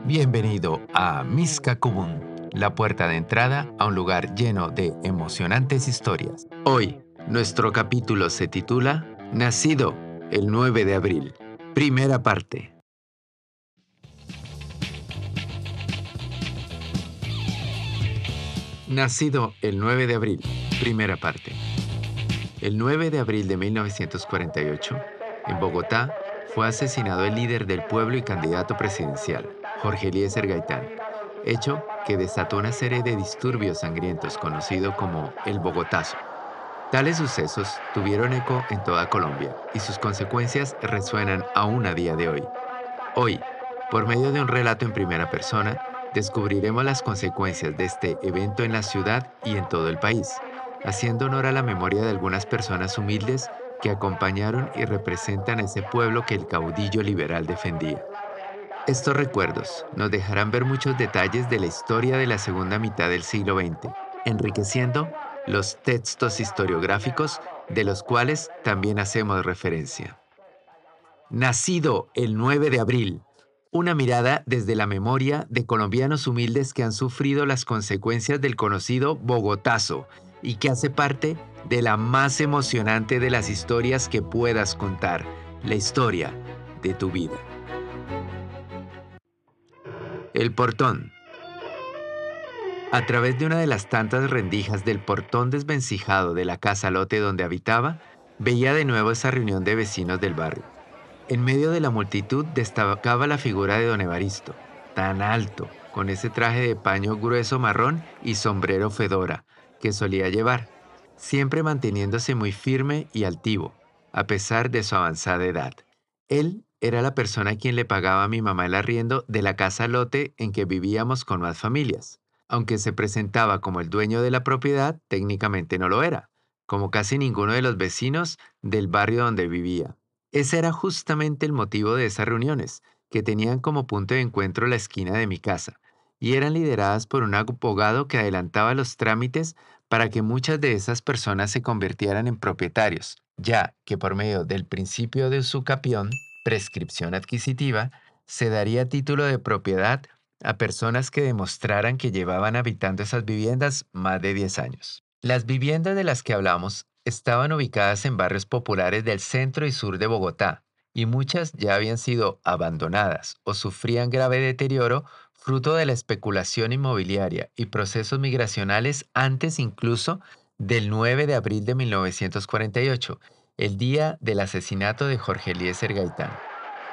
Bienvenido a Miskakubun, la puerta de entrada a un lugar lleno de emocionantes historias. Hoy, nuestro capítulo se titula Nacido el 9 de abril. Primera parte. Nacido el 9 de abril. Primera parte. El 9 de abril de 1948, en Bogotá, fue asesinado el líder del pueblo y candidato presidencial, Jorge Eliezer Gaitán, hecho que desató una serie de disturbios sangrientos conocido como el Bogotazo. Tales sucesos tuvieron eco en toda Colombia y sus consecuencias resuenan aún a día de hoy. Hoy, por medio de un relato en primera persona, descubriremos las consecuencias de este evento en la ciudad y en todo el país, haciendo honor a la memoria de algunas personas humildes que acompañaron y representan a ese pueblo que el caudillo liberal defendía. Estos recuerdos nos dejarán ver muchos detalles de la historia de la segunda mitad del siglo XX, enriqueciendo los textos historiográficos de los cuales también hacemos referencia. Nacido el 9 de abril. Una mirada desde la memoria de colombianos humildes que han sufrido las consecuencias del conocido Bogotazo y que hace parte de la más emocionante de las historias que puedas contar, la historia de tu vida. El portón. A través de una de las tantas rendijas del portón desvencijado de la casa lote donde habitaba, veía de nuevo esa reunión de vecinos del barrio. En medio de la multitud destacaba la figura de don Evaristo, tan alto, con ese traje de paño grueso marrón y sombrero fedora que solía llevar, siempre manteniéndose muy firme y altivo, a pesar de su avanzada edad. Él era la persona a quien le pagaba a mi mamá el arriendo de la casa lote en que vivíamos con más familias. Aunque se presentaba como el dueño de la propiedad, técnicamente no lo era, como casi ninguno de los vecinos del barrio donde vivía. Ese era justamente el motivo de esas reuniones, que tenían como punto de encuentro la esquina de mi casa, y eran lideradas por un abogado que adelantaba los trámites para que muchas de esas personas se convirtieran en propietarios, ya que por medio del principio de usucapión, prescripción adquisitiva, se daría título de propiedad a personas que demostraran que llevaban habitando esas viviendas más de 10 años. Las viviendas de las que hablamos estaban ubicadas en barrios populares del centro y sur de Bogotá, y muchas ya habían sido abandonadas o sufrían grave deterioro fruto de la especulación inmobiliaria y procesos migracionales antes incluso del 9 de abril de 1948, el día del asesinato de Jorge Eliezer Gaitán.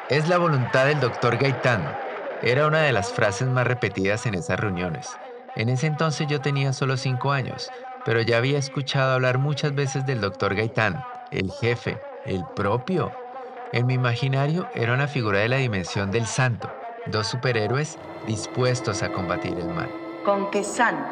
Es la voluntad del doctor Gaitán. Era una de las frases más repetidas en esas reuniones. En ese entonces yo tenía solo 5 años, pero ya había escuchado hablar muchas veces del doctor Gaitán, el jefe, el propio. En mi imaginario era una figura de la dimensión del santo, dos superhéroes dispuestos a combatir el mal. Con que santo,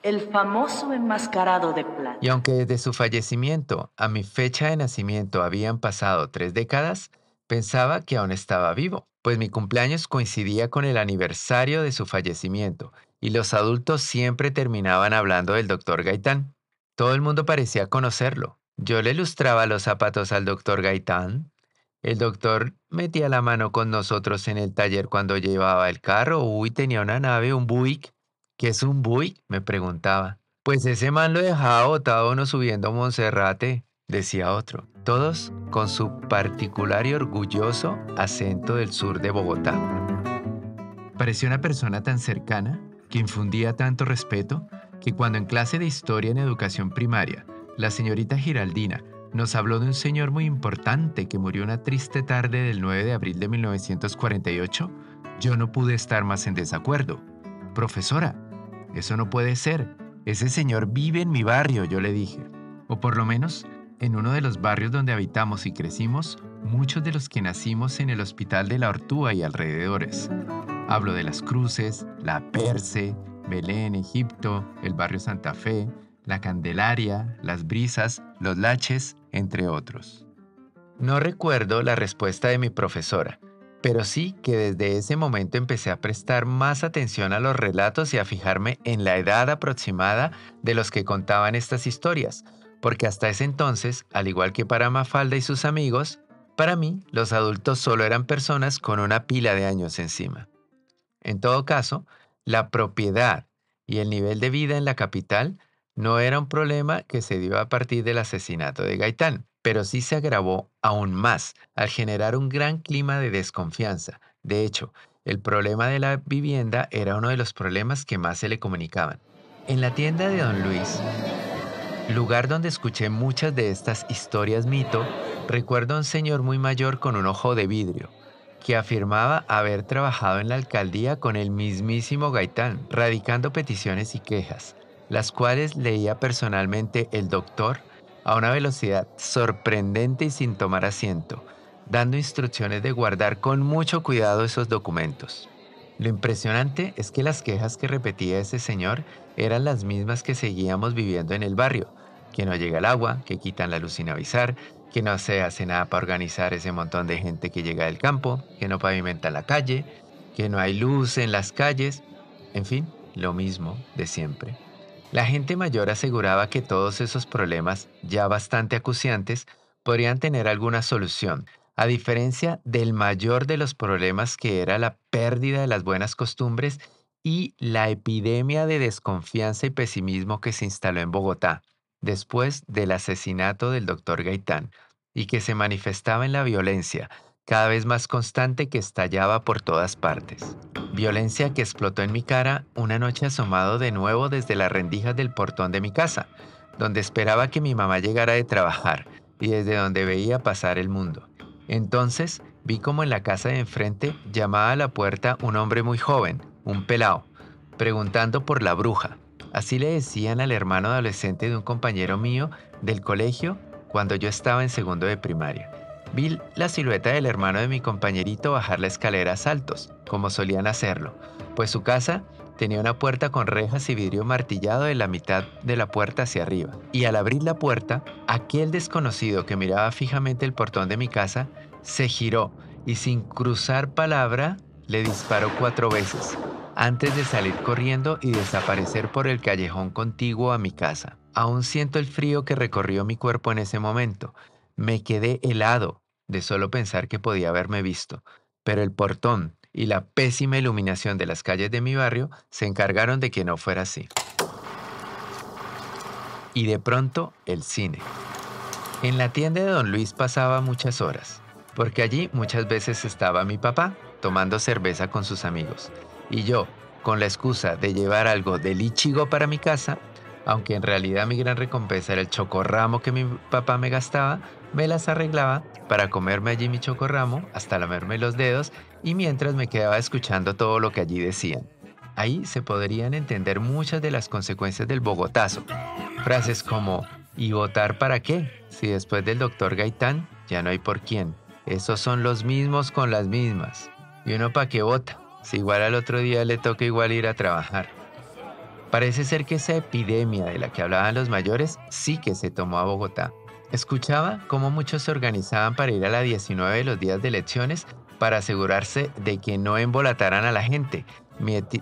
el famoso enmascarado de plata. Y aunque desde su fallecimiento a mi fecha de nacimiento habían pasado 3 décadas, pensaba que aún estaba vivo, pues mi cumpleaños coincidía con el aniversario de su fallecimiento y los adultos siempre terminaban hablando del doctor Gaitán. Todo el mundo parecía conocerlo. Yo le lustraba los zapatos al doctor Gaitán. El doctor metía la mano con nosotros en el taller cuando llevaba el carro. Uy, tenía una nave, un Buick. ¿Qué es un Buick?, me preguntaba. Pues ese man lo dejaba botado uno subiendo a Monserrate, decía otro. Todos con su particular y orgulloso acento del sur de Bogotá. Parecía una persona tan cercana, que infundía tanto respeto, que cuando en clase de historia en educación primaria, la señorita Giraldina nos habló de un señor muy importante que murió una triste tarde del 9 de abril de 1948, yo no pude estar más en desacuerdo. Profesora, eso no puede ser. Ese señor vive en mi barrio, yo le dije. O por lo menos, en uno de los barrios donde habitamos y crecimos, muchos de los que nacimos en el Hospital de la Ortúa y alrededores. Hablo de Las Cruces, La Perce, Belén, Egipto, el barrio Santa Fe, La Candelaria, Las Brisas, Los Laches, entre otros. No recuerdo la respuesta de mi profesora, pero sí que desde ese momento empecé a prestar más atención a los relatos y a fijarme en la edad aproximada de los que contaban estas historias, porque hasta ese entonces, al igual que para Mafalda y sus amigos, para mí los adultos solo eran personas con una pila de años encima. En todo caso, la propiedad y el nivel de vida en la capital no era un problema que se dio a partir del asesinato de Gaitán, pero sí se agravó aún más al generar un gran clima de desconfianza. De hecho, el problema de la vivienda era uno de los problemas que más se le comunicaban. En la tienda de don Luis, lugar donde escuché muchas de estas historias mito, recuerdo a un señor muy mayor con un ojo de vidrio, que afirmaba haber trabajado en la alcaldía con el mismísimo Gaitán, radicando peticiones y quejas, las cuales leía personalmente el doctor a una velocidad sorprendente y sin tomar asiento, dando instrucciones de guardar con mucho cuidado esos documentos. Lo impresionante es que las quejas que repetía ese señor eran las mismas que seguíamos viviendo en el barrio, que no llega el agua, que quitan la luz sin avisar, que no se hace nada para organizar ese montón de gente que llega del campo, que no pavimentan la calle, que no hay luz en las calles, en fin, lo mismo de siempre. La gente mayor aseguraba que todos esos problemas, ya bastante acuciantes, podrían tener alguna solución, a diferencia del mayor de los problemas que era la pérdida de las buenas costumbres y la epidemia de desconfianza y pesimismo que se instaló en Bogotá después del asesinato del doctor Gaitán y que se manifestaba en la violencia, cada vez más constante que estallaba por todas partes. Violencia que explotó en mi cara una noche asomado de nuevo desde las rendijas del portón de mi casa, donde esperaba que mi mamá llegara de trabajar y desde donde veía pasar el mundo. Entonces vi como en la casa de enfrente llamaba a la puerta un hombre muy joven, un pelao, preguntando por la bruja. Así le decían al hermano adolescente de un compañero mío del colegio cuando yo estaba en segundo de primaria. Vi la silueta del hermano de mi compañerito bajar la escalera a saltos, como solían hacerlo, pues su casa tenía una puerta con rejas y vidrio martillado de la mitad de la puerta hacia arriba. Y al abrir la puerta, aquel desconocido que miraba fijamente el portón de mi casa se giró y sin cruzar palabra le disparó 4 veces, antes de salir corriendo y desaparecer por el callejón contiguo a mi casa. Aún siento el frío que recorrió mi cuerpo en ese momento. Me quedé helado de solo pensar que podía haberme visto, pero el portón y la pésima iluminación de las calles de mi barrio se encargaron de que no fuera así. Y de pronto, el cine. En la tienda de don Luis pasaba muchas horas, porque allí muchas veces estaba mi papá tomando cerveza con sus amigos, y yo, con la excusa de llevar algo del Ichigo para mi casa, aunque en realidad mi gran recompensa era el chocorramo que mi papá me gastaba, me las arreglaba para comerme allí mi chocorramo hasta lamerme los dedos y mientras me quedaba escuchando todo lo que allí decían. Ahí se podrían entender muchas de las consecuencias del bogotazo. Frases como, ¿y votar para qué? Si después del doctor Gaitán ya no hay por quién. Esos son los mismos con las mismas. ¿Y uno para qué vota? Si igual al otro día le toca igual ir a trabajar. Parece ser que esa epidemia de la que hablaban los mayores sí que se tomó a Bogotá. Escuchaba cómo muchos se organizaban para ir a la 19 de los días de elecciones para asegurarse de que no embolataran a la gente,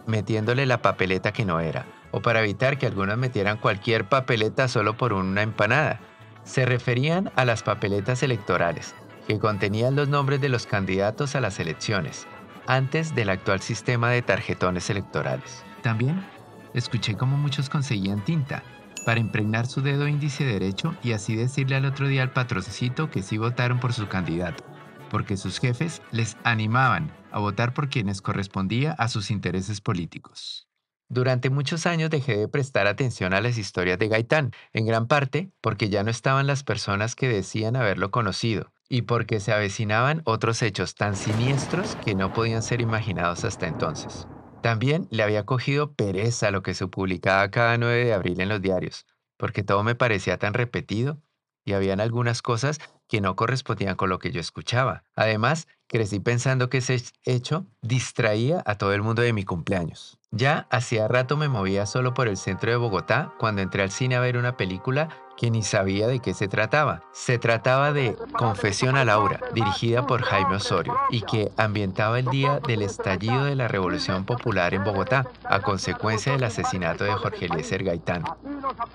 metiéndole la papeleta que no era, o para evitar que algunos metieran cualquier papeleta solo por una empanada. Se referían a las papeletas electorales, que contenían los nombres de los candidatos a las elecciones, antes del actual sistema de tarjetones electorales. También escuché cómo muchos conseguían tinta para impregnar su dedo índice derecho y así decirle al otro día al patroncito que sí votaron por su candidato, porque sus jefes les animaban a votar por quienes correspondía a sus intereses políticos. Durante muchos años dejé de prestar atención a las historias de Gaitán, en gran parte porque ya no estaban las personas que decían haberlo conocido y porque se avecinaban otros hechos tan siniestros que no podían ser imaginados hasta entonces. También le había cogido pereza a lo que se publicaba cada 9 de abril en los diarios, porque todo me parecía tan repetido y habían algunas cosas que no correspondían con lo que yo escuchaba. Además, crecí pensando que ese hecho distraía a todo el mundo de mi cumpleaños. Ya hacía rato me movía solo por el centro de Bogotá cuando entré al cine a ver una película que ni sabía de qué se trataba. Se trataba de Confesión a Laura, dirigida por Jaime Osorio, y que ambientaba el día del estallido de la Revolución Popular en Bogotá, a consecuencia del asesinato de Jorge Eliezer Gaitán,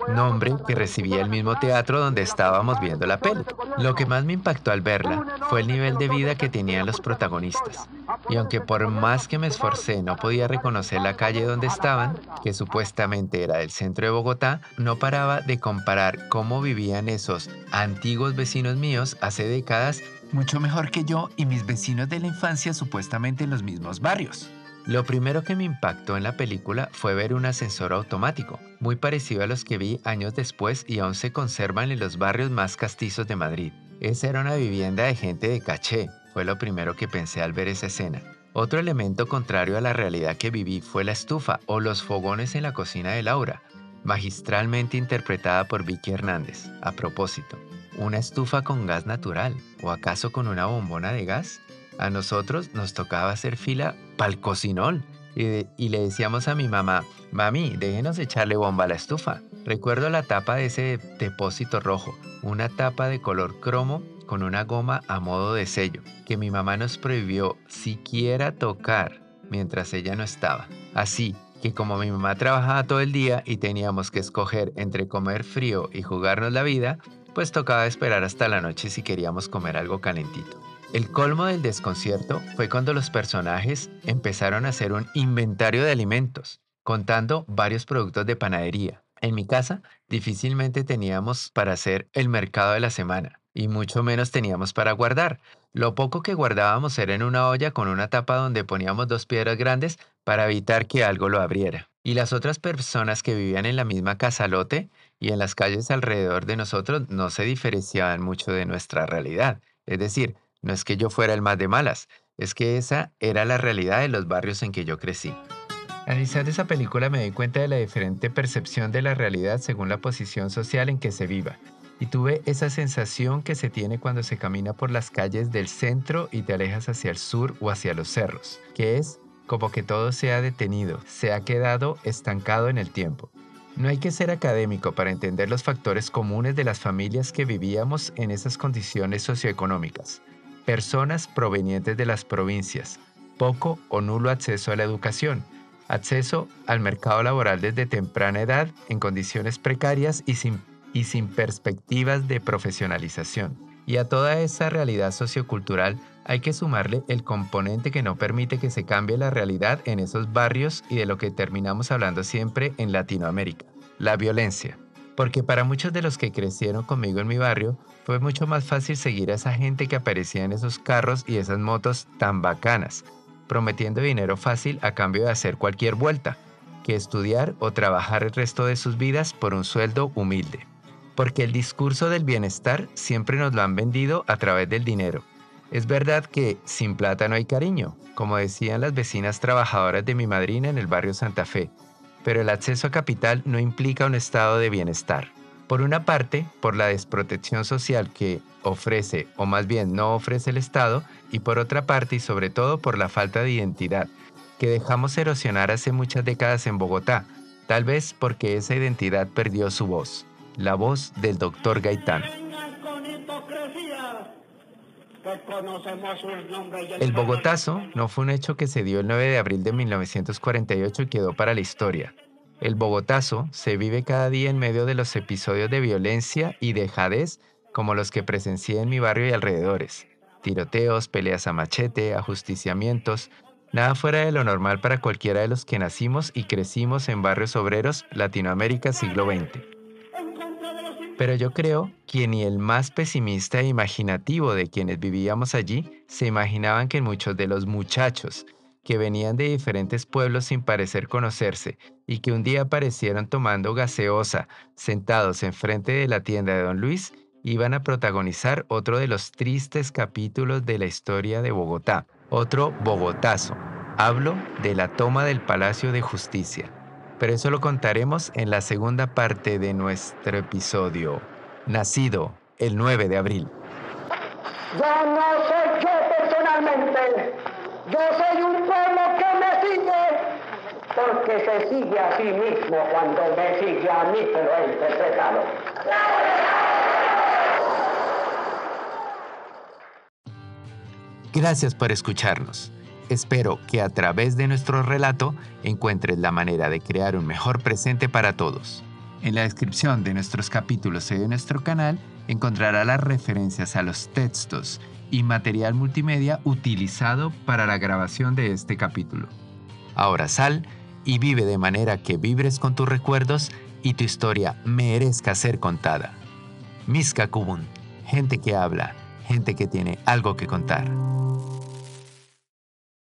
nombre que recibía el mismo teatro donde estábamos viendo la peli. Lo que más me impactó al verla fue el nivel de vida que tenían los protagonistas. Y aunque por más que me esforcé no podía reconocer la calle donde estaban, que supuestamente era del centro de Bogotá, no paraba de comparar cómo vivían esos antiguos vecinos míos hace décadas, mucho mejor que yo y mis vecinos de la infancia supuestamente en los mismos barrios. Lo primero que me impactó en la película fue ver un ascensor automático, muy parecido a los que vi años después y aún se conservan en los barrios más castizos de Madrid. Esa era una vivienda de gente de caché, fue lo primero que pensé al ver esa escena. Otro elemento contrario a la realidad que viví fue la estufa o los fogones en la cocina de Laura, magistralmente interpretada por Vicky Hernández. A propósito, ¿una estufa con gas natural o acaso con una bombona de gas? A nosotros nos tocaba hacer fila pa'l cocinol y le decíamos a mi mamá, mami, déjenos echarle bomba a la estufa. Recuerdo la tapa de ese depósito rojo, una tapa de color cromo con una goma a modo de sello, que mi mamá nos prohibió siquiera tocar mientras ella no estaba. Así que como mi mamá trabajaba todo el día y teníamos que escoger entre comer frío y jugarnos la vida, pues tocaba esperar hasta la noche si queríamos comer algo calentito. El colmo del desconcierto fue cuando los personajes empezaron a hacer un inventario de alimentos, contando varios productos de panadería. En mi casa, difícilmente teníamos para hacer el mercado de la semana, y mucho menos teníamos para guardar. Lo poco que guardábamos era en una olla con una tapa donde poníamos 2 piedras grandes para evitar que algo lo abriera. Y las otras personas que vivían en la misma casalote y en las calles alrededor de nosotros no se diferenciaban mucho de nuestra realidad. Es decir, no es que yo fuera el más de malas, es que esa era la realidad de los barrios en que yo crecí. Analizando esa película me di cuenta de la diferente percepción de la realidad según la posición social en que se viva. Y tuve esa sensación que se tiene cuando se camina por las calles del centro y te alejas hacia el sur o hacia los cerros, que es como que todo se ha detenido, se ha quedado estancado en el tiempo. No hay que ser académico para entender los factores comunes de las familias que vivíamos en esas condiciones socioeconómicas. Personas provenientes de las provincias, poco o nulo acceso a la educación, acceso al mercado laboral desde temprana edad en condiciones precarias y sin perspectivas de profesionalización. Y a toda esa realidad sociocultural hay que sumarle el componente que no permite que se cambie la realidad en esos barrios y de lo que terminamos hablando siempre en Latinoamérica, la violencia. Porque para muchos de los que crecieron conmigo en mi barrio, fue mucho más fácil seguir a esa gente que aparecía en esos carros y esas motos tan bacanas, prometiendo dinero fácil a cambio de hacer cualquier vuelta, que estudiar o trabajar el resto de sus vidas por un sueldo humilde. Porque el discurso del bienestar siempre nos lo han vendido a través del dinero. Es verdad que sin plata no hay cariño, como decían las vecinas trabajadoras de mi madrina en el barrio Santa Fe, pero el acceso a capital no implica un estado de bienestar. Por una parte, por la desprotección social que ofrece, o más bien no ofrece el Estado, y por otra parte y sobre todo por la falta de identidad, que dejamos erosionar hace muchas décadas en Bogotá, tal vez porque esa identidad perdió su voz, la voz del doctor Gaitán. El Bogotazo no fue un hecho que se dio el 9 de abril de 1948 y quedó para la historia. El Bogotazo se vive cada día en medio de los episodios de violencia y dejadez como los que presencié en mi barrio y alrededores. Tiroteos, peleas a machete, ajusticiamientos, nada fuera de lo normal para cualquiera de los que nacimos y crecimos en barrios obreros Latinoamérica siglo XX. Pero yo creo que ni el más pesimista e imaginativo de quienes vivíamos allí se imaginaban que muchos de los muchachos que venían de diferentes pueblos sin parecer conocerse y que un día aparecieron tomando gaseosa sentados enfrente de la tienda de Don Luis iban a protagonizar otro de los tristes capítulos de la historia de Bogotá, otro Bogotazo. Hablo de la toma del Palacio de Justicia. Pero eso lo contaremos en la segunda parte de nuestro episodio, nacido el 9 de abril. Yo no soy yo personalmente, yo soy un pueblo que me sigue, porque se sigue a sí mismo cuando me sigue a mí, pero he interpretado. Gracias por escucharnos. Espero que a través de nuestro relato encuentres la manera de crear un mejor presente para todos. En la descripción de nuestros capítulos y de nuestro canal encontrarás las referencias a los textos y material multimedia utilizado para la grabación de este capítulo. Ahora sal y vive de manera que vibres con tus recuerdos y tu historia merezca ser contada. Miskakubun, gente que habla, gente que tiene algo que contar.